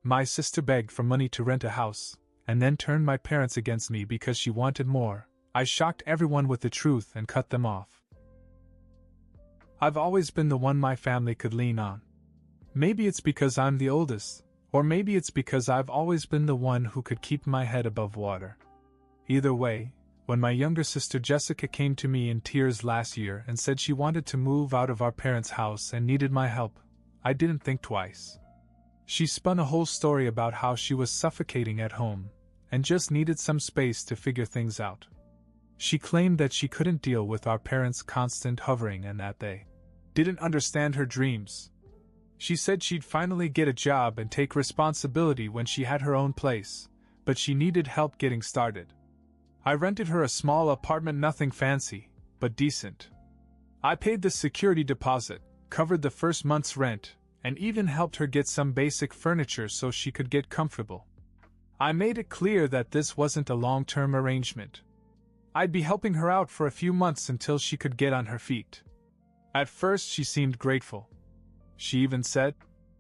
My sister begged for money to rent a house, and then turned my parents against me because she wanted more. I shocked everyone with the truth and cut them off. I've always been the one my family could lean on. Maybe it's because I'm the oldest, or maybe it's because I've always been the one who could keep my head above water. Either way, when my younger sister Jessica came to me in tears last year and said she wanted to move out of our parents' house and needed my help, I didn't think twice. She spun a whole story about how she was suffocating at home and just needed some space to figure things out. She claimed that she couldn't deal with our parents' constant hovering and that they didn't understand her dreams. She said she'd finally get a job and take responsibility when she had her own place, but she needed help getting started. I rented her a small apartment, nothing fancy, but decent. I paid the security deposit, covered the first month's rent, and even helped her get some basic furniture so she could get comfortable. I made it clear that this wasn't a long-term arrangement. I'd be helping her out for a few months until she could get on her feet. At first she seemed grateful. She even said,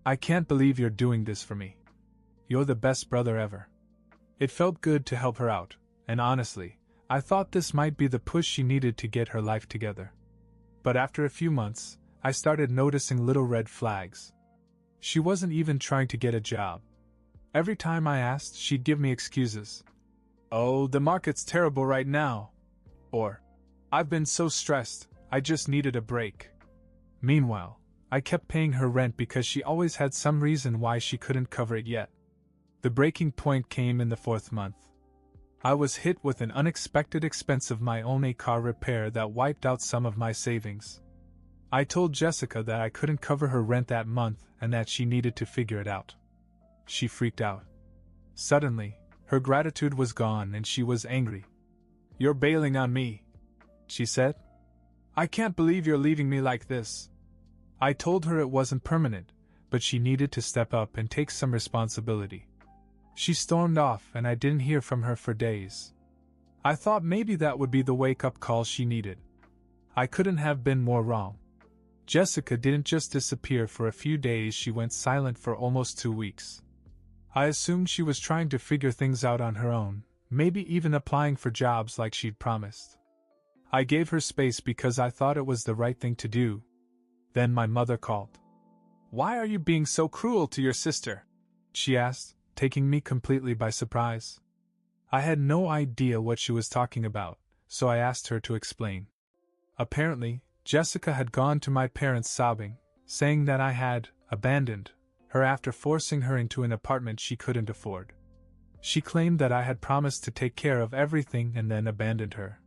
"I can't believe you're doing this for me. You're the best brother ever." It felt good to help her out, and honestly, I thought this might be the push she needed to get her life together. But after a few months, I started noticing little red flags. She wasn't even trying to get a job. Every time I asked, she'd give me excuses. "Oh, the market's terrible right now." Or, "I've been so stressed, I just needed a break." Meanwhile, I kept paying her rent because she always had some reason why she couldn't cover it yet. The breaking point came in the 4th month. I was hit with an unexpected expense of my own, a car repair that wiped out some of my savings. I told Jessica that I couldn't cover her rent that month and that she needed to figure it out. She freaked out. Suddenly, her gratitude was gone and she was angry. "You're bailing on me," she said. "I can't believe you're leaving me like this." I told her it wasn't permanent, but she needed to step up and take some responsibility. She stormed off and I didn't hear from her for days. I thought maybe that would be the wake-up call she needed. I couldn't have been more wrong. Jessica didn't just disappear for a few days, she went silent for almost 2 weeks. I assumed she was trying to figure things out on her own, maybe even applying for jobs like she'd promised. I gave her space because I thought it was the right thing to do. Then my mother called. "Why are you being so cruel to your sister?" she asked, taking me completely by surprise. I had no idea what she was talking about, so I asked her to explain. Apparently, Jessica had gone to my parents sobbing, saying that I had abandoned her after forcing her into an apartment she couldn't afford. She claimed that I had promised to take care of everything and then abandoned her.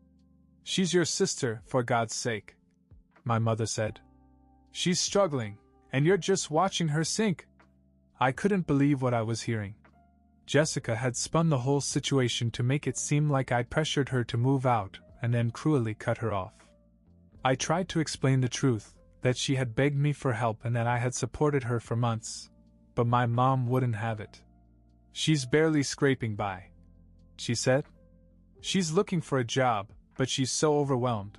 "She's your sister, for God's sake," my mother said. "She's struggling, and you're just watching her sink." I couldn't believe what I was hearing. Jessica had spun the whole situation to make it seem like I'd pressured her to move out and then cruelly cut her off. I tried to explain the truth, that she had begged me for help and that I had supported her for months, but my mom wouldn't have it. "She's barely scraping by," she said. "She's looking for a job, but she's so overwhelmed.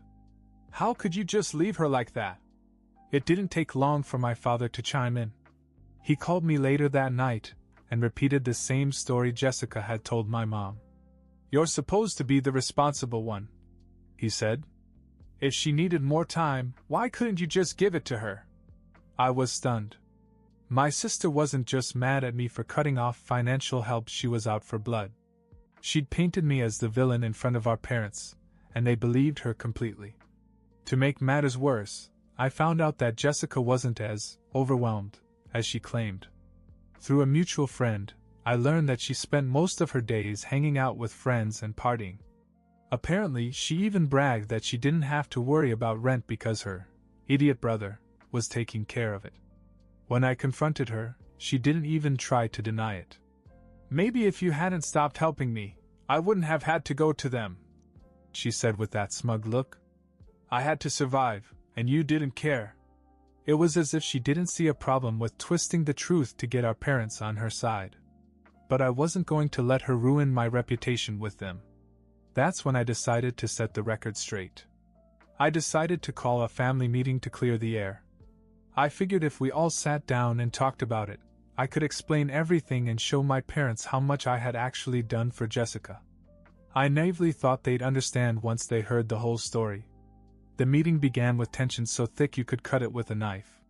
How could you just leave her like that?" It didn't take long for my father to chime in. He called me later that night and repeated the same story Jessica had told my mom. "You're supposed to be the responsible one," he said. "If she needed more time, why couldn't you just give it to her?" I was stunned. My sister wasn't just mad at me for cutting off financial help, she was out for blood. She'd painted me as the villain in front of our parents, and they believed her completely. To make matters worse, I found out that Jessica wasn't as overwhelmed as she claimed. Through a mutual friend, I learned that she spent most of her days hanging out with friends and partying. Apparently, she even bragged that she didn't have to worry about rent because her idiot brother was taking care of it. When I confronted her, she didn't even try to deny it. "Maybe if you hadn't stopped helping me, I wouldn't have had to go to them," she said with that smug look. "I had to survive, and you didn't care." It was as if she didn't see a problem with twisting the truth to get our parents on her side. But I wasn't going to let her ruin my reputation with them. That's when I decided to set the record straight. I decided to call a family meeting to clear the air. I figured if we all sat down and talked about it, I could explain everything and show my parents how much I had actually done for Jessica. I naively thought they'd understand once they heard the whole story. The meeting began with tension so thick you could cut it with a knife.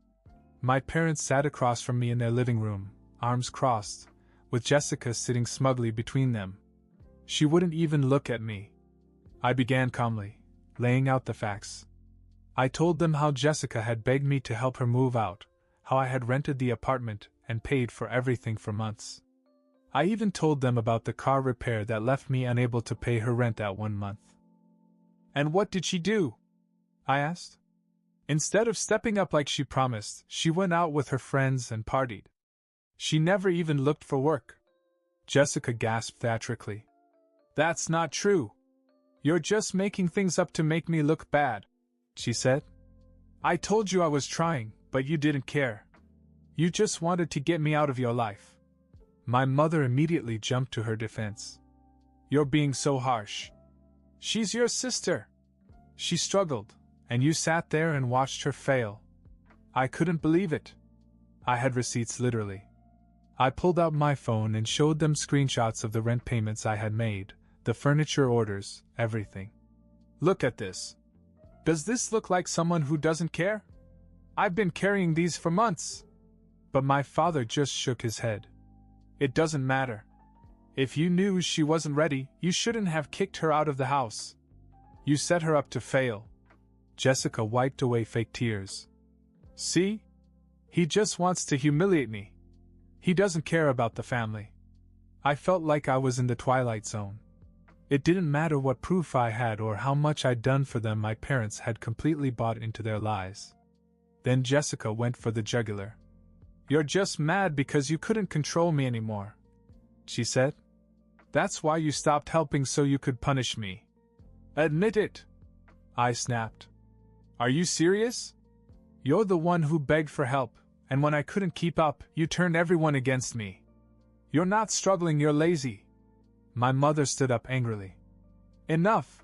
My parents sat across from me in their living room, arms crossed, with Jessica sitting smugly between them. She wouldn't even look at me. I began calmly, laying out the facts. I told them how Jessica had begged me to help her move out, how I had rented the apartment and paid for everything for months. I even told them about the car repair that left me unable to pay her rent that 1 month. "And what did she do?" I asked. "Instead of stepping up like she promised, she went out with her friends and partied. She never even looked for work." Jessica gasped theatrically. "That's not true. You're just making things up to make me look bad," she said. "I told you I was trying, but you didn't care. You just wanted to get me out of your life." My mother immediately jumped to her defense. "You're being so harsh. She's your sister." She struggled, and you sat there and watched her fail. I couldn't believe it. I had receipts literally. I pulled out my phone and showed them screenshots of the rent payments I had made, the furniture orders, everything. "Look at this. Does this look like someone who doesn't care? I've been carrying these for months." But my father just shook his head. "It doesn't matter. If you knew she wasn't ready, you shouldn't have kicked her out of the house. You set her up to fail." Jessica wiped away fake tears. "See? He just wants to humiliate me. He doesn't care about the family." I felt like I was in the Twilight Zone. It didn't matter what proof I had or how much I'd done for them, my parents had completely bought into their lies. Then Jessica went for the jugular. "You're just mad because you couldn't control me anymore," she said. "That's why you stopped helping, so you could punish me. Admit it." I snapped. "Are you serious? You're the one who begged for help, and when I couldn't keep up, you turned everyone against me. You're not struggling, you're lazy." My mother stood up angrily. "Enough.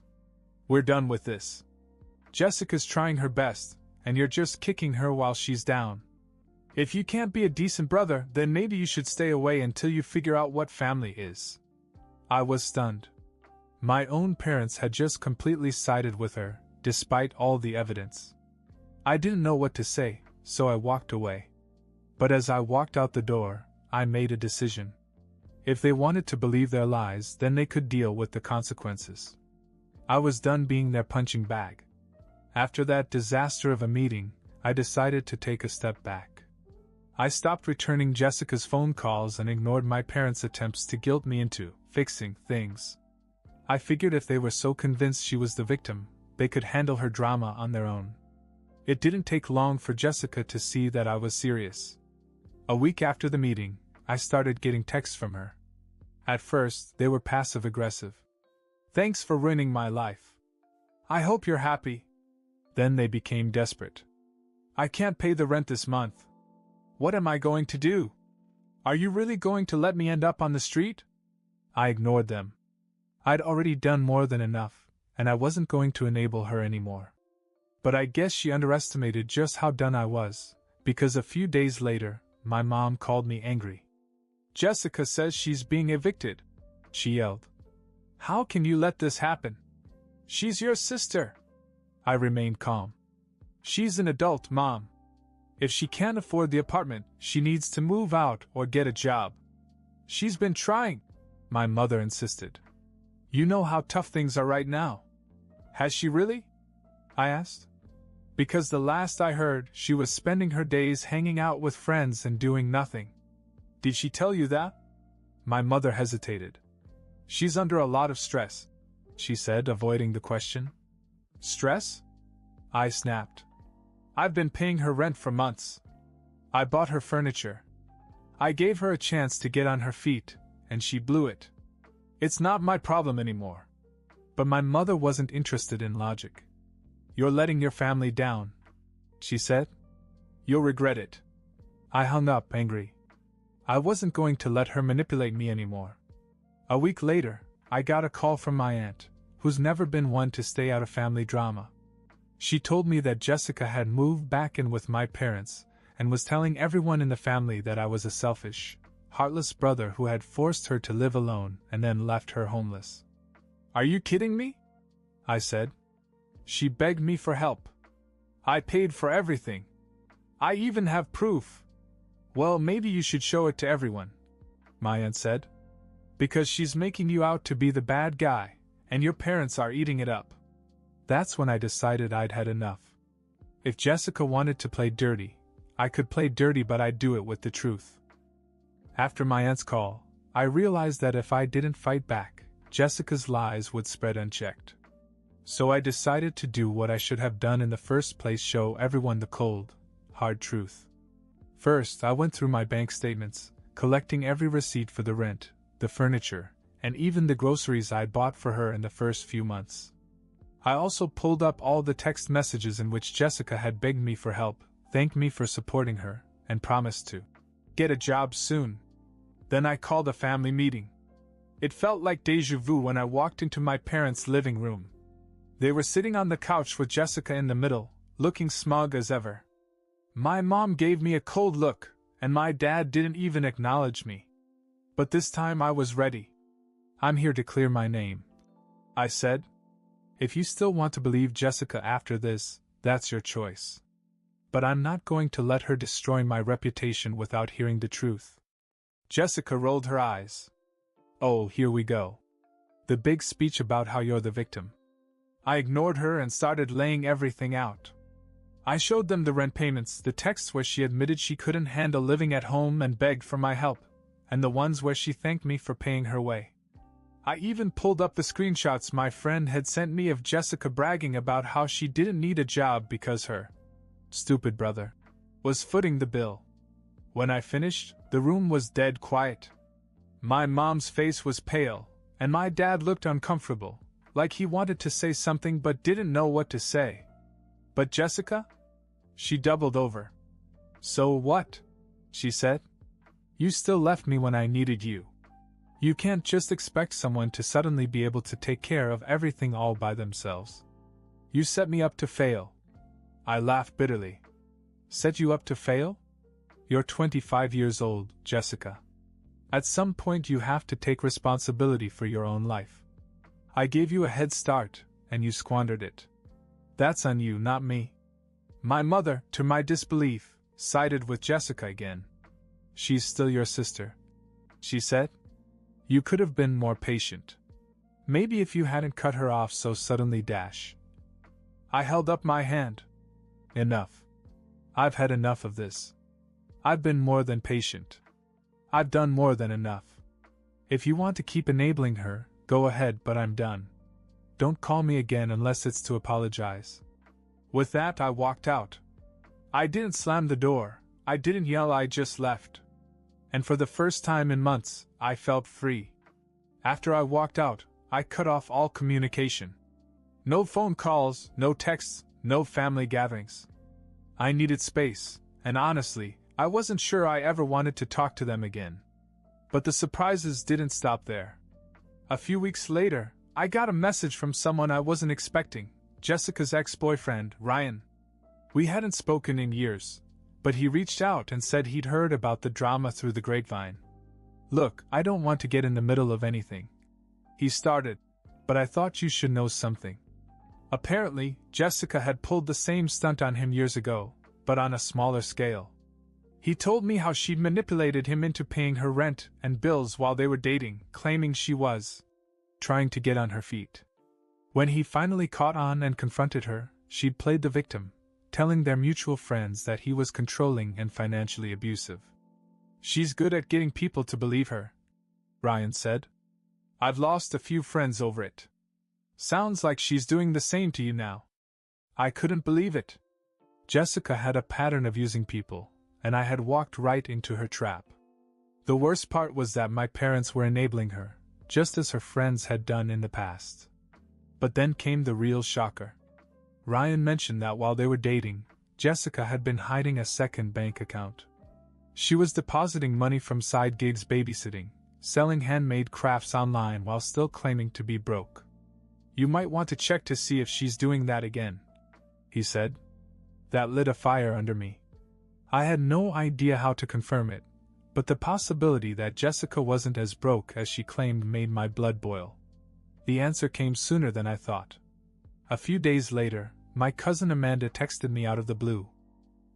We're done with this. Jessica's trying her best, and you're just kicking her while she's down. If you can't be a decent brother, then maybe you should stay away until you figure out what family is." I was stunned. My own parents had just completely sided with her, despite all the evidence. I didn't know what to say, so I walked away. But as I walked out the door, I made a decision. If they wanted to believe their lies, then they could deal with the consequences. I was done being their punching bag. After that disaster of a meeting, I decided to take a step back. I stopped returning Jessica's phone calls and ignored my parents' attempts to guilt me into fixing things. I figured if they were so convinced she was the victim, they could handle her drama on their own. It didn't take long for Jessica to see that I was serious. A week after the meeting, I started getting texts from her. At first, they were passive-aggressive. "Thanks for ruining my life. I hope you're happy." Then they became desperate. "I can't pay the rent this month. What am I going to do? Are you really going to let me end up on the street?" I ignored them. I'd already done more than enough, and I wasn't going to enable her anymore. But I guess she underestimated just how done I was, because a few days later, my mom called me angry. "Jessica says she's being evicted," she yelled. "How can you let this happen? She's your sister." I remained calm. "She's an adult, Mom. If she can't afford the apartment, she needs to move out or get a job." "She's been trying," my mother insisted. "You know how tough things are right now." "Has she really?" I asked. "Because the last I heard, she was spending her days hanging out with friends and doing nothing." "Did she tell you that?" My mother hesitated. "She's under a lot of stress," she said, avoiding the question. "Stress?" I snapped. "I've been paying her rent for months. I bought her furniture. I gave her a chance to get on her feet, and she blew it. It's not my problem anymore." But my mother wasn't interested in logic. "You're letting your family down," she said. "You'll regret it." I hung up, angry. I wasn't going to let her manipulate me anymore. A week later, I got a call from my aunt, who's never been one to stay out of family drama. She told me that Jessica had moved back in with my parents, and was telling everyone in the family that I was a selfish, heartless brother who had forced her to live alone and then left her homeless. "Are you kidding me?" I said. "She begged me for help. I paid for everything. I even have proof." "Well, maybe you should show it to everyone," my aunt said. "Because she's making you out to be the bad guy, and your parents are eating it up." That's when I decided I'd had enough. If Jessica wanted to play dirty, I could play dirty, but I'd do it with the truth. After my aunt's call, I realized that if I didn't fight back, Jessica's lies would spread unchecked. So I decided to do what I should have done in the first place: show everyone the cold, hard truth. First, I went through my bank statements, collecting every receipt for the rent, the furniture, and even the groceries I'd bought for her in the first few months. I also pulled up all the text messages in which Jessica had begged me for help, thanked me for supporting her, and promised to get a job soon. Then I called a family meeting. It felt like déjà vu when I walked into my parents' living room. They were sitting on the couch with Jessica in the middle, looking smug as ever. My mom gave me a cold look, and my dad didn't even acknowledge me. But this time I was ready. "I'm here to clear my name," I said. "If you still want to believe Jessica after this, that's your choice. But I'm not going to let her destroy my reputation without hearing the truth." Jessica rolled her eyes. "Oh, here we go. The big speech about how you're the victim." I ignored her and started laying everything out. I showed them the rent payments, the texts where she admitted she couldn't handle living at home and begged for my help, and the ones where she thanked me for paying her way. I even pulled up the screenshots my friend had sent me of Jessica bragging about how she didn't need a job because her stupid brother was footing the bill. When I finished, the room was dead quiet. My mom's face was pale, and my dad looked uncomfortable, like he wanted to say something but didn't know what to say. But Jessica? She doubled over. "So what?" she said. "You still left me when I needed you. You can't just expect someone to suddenly be able to take care of everything all by themselves. You set me up to fail." I laughed bitterly. "Set you up to fail? You're 25 years old, Jessica. At some point you have to take responsibility for your own life. I gave you a head start, and you squandered it. That's on you, not me." My mother, to my disbelief, sided with Jessica again. "She's still your sister," she said. "You could have been more patient. Maybe if you hadn't cut her off so suddenly. I held up my hand. "Enough. I've had enough of this. I've been more than patient. I've done more than enough. If you want to keep enabling her, go ahead, but I'm done. Don't call me again unless it's to apologize." With that, I walked out. I didn't slam the door, I didn't yell, I just left. And for the first time in months, I felt free. After I walked out, I cut off all communication. No phone calls, no texts, no family gatherings. I needed space, and honestly, I wasn't sure I ever wanted to talk to them again. But the surprises didn't stop there. A few weeks later, I got a message from someone I wasn't expecting, Jessica's ex-boyfriend, Ryan. We hadn't spoken in years, but he reached out and said he'd heard about the drama through the grapevine. "Look, I don't want to get in the middle of anything," he started, "but I thought you should know something." Apparently, Jessica had pulled the same stunt on him years ago, but on a smaller scale. He told me how she'd manipulated him into paying her rent and bills while they were dating, claiming she was trying to get on her feet. When he finally caught on and confronted her, she'd played the victim, telling their mutual friends that he was controlling and financially abusive. "She's good at getting people to believe her," Ryan said. "I've lost a few friends over it. Sounds like she's doing the same to you now." I couldn't believe it. Jessica had a pattern of using people, and I had walked right into her trap. The worst part was that my parents were enabling her, just as her friends had done in the past. But then came the real shocker. Ryan mentioned that while they were dating, Jessica had been hiding a second bank account. She was depositing money from side gigs, babysitting, selling handmade crafts online while still claiming to be broke. "You might want to check to see if she's doing that again," he said. That lit a fire under me. I had no idea how to confirm it, but the possibility that Jessica wasn't as broke as she claimed made my blood boil. The answer came sooner than I thought. A few days later, my cousin Amanda texted me out of the blue.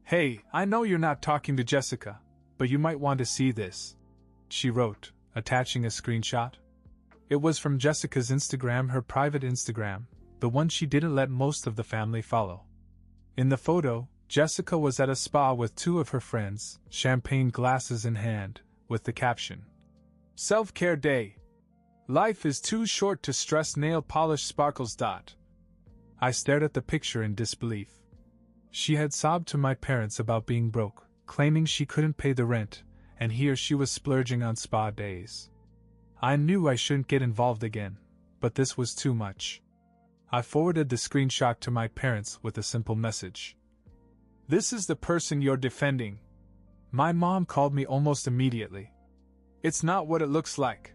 "Hey, I know you're not talking to Jessica, but you might want to see this," she wrote, attaching a screenshot. It was from Jessica's Instagram, her private Instagram, the one she didn't let most of the family follow. In the photo, Jessica was at a spa with two of her friends, champagne glasses in hand, with the caption, "Self-care day. Life is too short to stress, nail polish sparkles." I stared at the picture in disbelief. She had sobbed to my parents about being broke, claiming she couldn't pay the rent, and here she was splurging on spa days. I knew I shouldn't get involved again, but this was too much. I forwarded the screenshot to my parents with a simple message. "This is the person you're defending." My mom called me almost immediately. "It's not what it looks like,"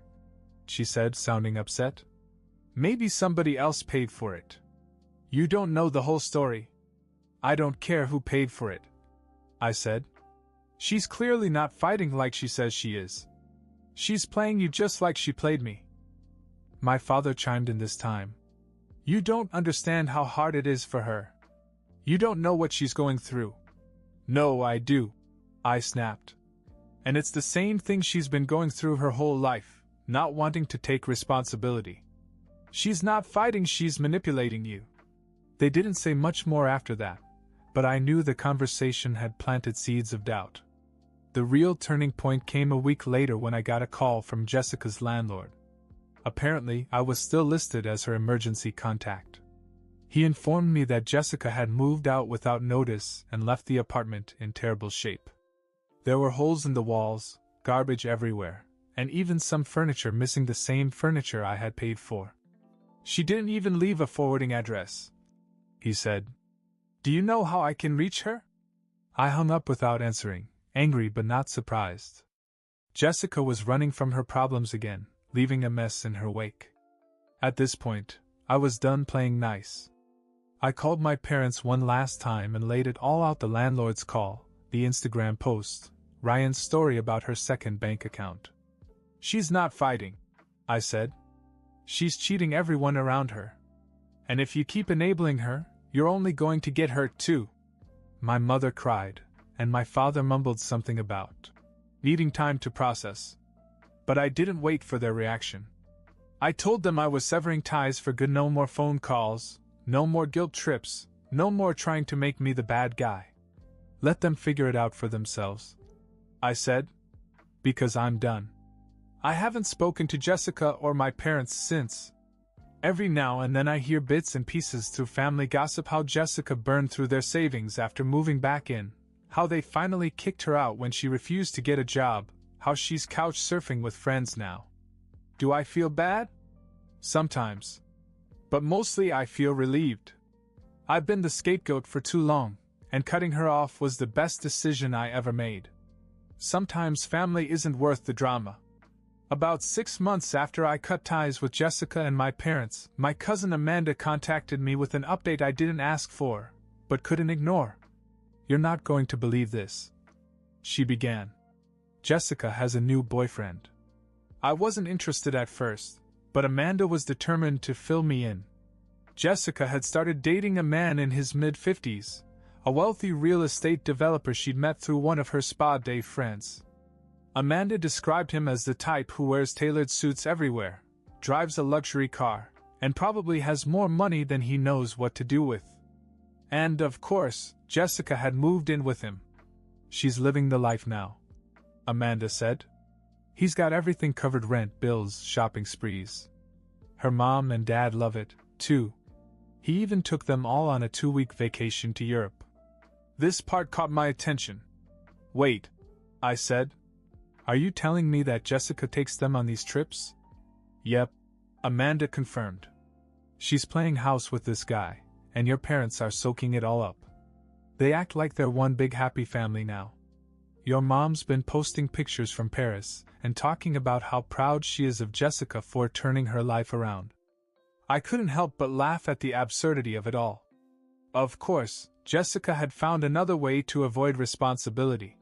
she said, sounding upset. "Maybe somebody else paid for it. You don't know the whole story." "I don't care who paid for it," I said. "She's clearly not fighting like she says she is. She's playing you just like she played me." My father chimed in this time. "You don't understand how hard it is for her. You don't know what she's going through." "No, I do," I snapped. "And it's the same thing she's been going through her whole life, not wanting to take responsibility. She's not fighting, she's manipulating you." They didn't say much more after that, but I knew the conversation had planted seeds of doubt. The real turning point came a week later when I got a call from Jessica's landlord. Apparently, I was still listed as her emergency contact. He informed me that Jessica had moved out without notice and left the apartment in terrible shape. There were holes in the walls, garbage everywhere, and even some furniture missing, the same furniture I had paid for. "She didn't even leave a forwarding address," he said. "Do you know how I can reach her?" I hung up without answering, angry but not surprised. Jessica was running from her problems again, leaving a mess in her wake. At this point, I was done playing nice. I called my parents one last time and laid it all out: the landlord's call, the Instagram post, Ryan's story about her second bank account. "She's not fighting," I said. "She's cheating everyone around her. And if you keep enabling her, you're only going to get hurt too." My mother cried, and my father mumbled something about needing time to process. But I didn't wait for their reaction. I told them I was severing ties for good. No more phone calls, no more guilt trips, no more trying to make me the bad guy. "Let them figure it out for themselves," I said, "because I'm done." I haven't spoken to Jessica or my parents since. Every now and then I hear bits and pieces through family gossip how Jessica burned through their savings after moving back in, how they finally kicked her out when she refused to get a job, how she's couch surfing with friends now. Do I feel bad? Sometimes. But mostly I feel relieved. I've been the scapegoat for too long, and cutting her off was the best decision I ever made. Sometimes family isn't worth the drama. About 6 months after I cut ties with Jessica and my parents, my cousin Amanda contacted me with an update I didn't ask for, but couldn't ignore. "You're not going to believe this," she began. "Jessica has a new boyfriend." I wasn't interested at first, but Amanda was determined to fill me in. Jessica had started dating a man in his mid-50s, a wealthy real estate developer she'd met through one of her spa day friends. Amanda described him as the type who wears tailored suits everywhere, drives a luxury car, and probably has more money than he knows what to do with. And, of course, Jessica had moved in with him. "She's living the life now," Amanda said. "He's got everything covered: rent, bills, shopping sprees. Her mom and dad love it, too. He even took them all on a 2-week vacation to Europe." This part caught my attention. "Wait," I said. "Are you telling me that Jessica takes them on these trips?" "Yep," Amanda confirmed. "She's playing house with this guy, and your parents are soaking it all up. They act like they're one big happy family now. Your mom's been posting pictures from Paris and talking about how proud she is of Jessica for turning her life around." I couldn't help but laugh at the absurdity of it all. Of course, Jessica had found another way to avoid responsibility.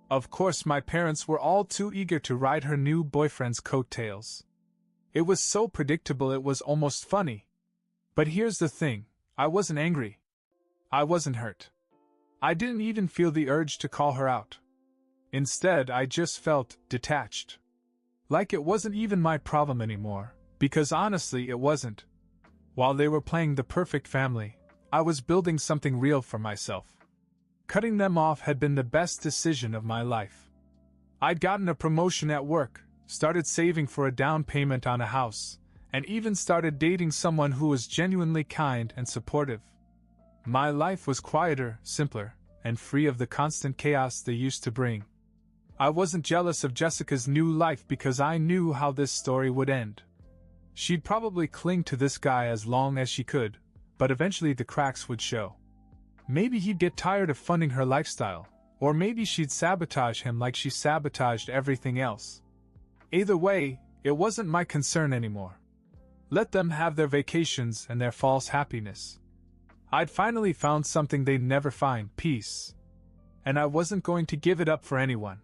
Of course, my parents were all too eager to ride her new boyfriend's coattails. It was so predictable it was almost funny. But here's the thing, I wasn't angry. I wasn't hurt. I didn't even feel the urge to call her out. Instead, I just felt detached. Like it wasn't even my problem anymore, because honestly it wasn't. While they were playing the perfect family, I was building something real for myself. Cutting them off had been the best decision of my life. I'd gotten a promotion at work, started saving for a down payment on a house, and even started dating someone who was genuinely kind and supportive. My life was quieter, simpler, and free of the constant chaos they used to bring. I wasn't jealous of Jessica's new life because I knew how this story would end. She'd probably cling to this guy as long as she could, but eventually the cracks would show. Maybe he'd get tired of funding her lifestyle, or maybe she'd sabotage him like she sabotaged everything else. Either way, it wasn't my concern anymore. Let them have their vacations and their false happiness. I'd finally found something they'd never find, peace. And I wasn't going to give it up for anyone.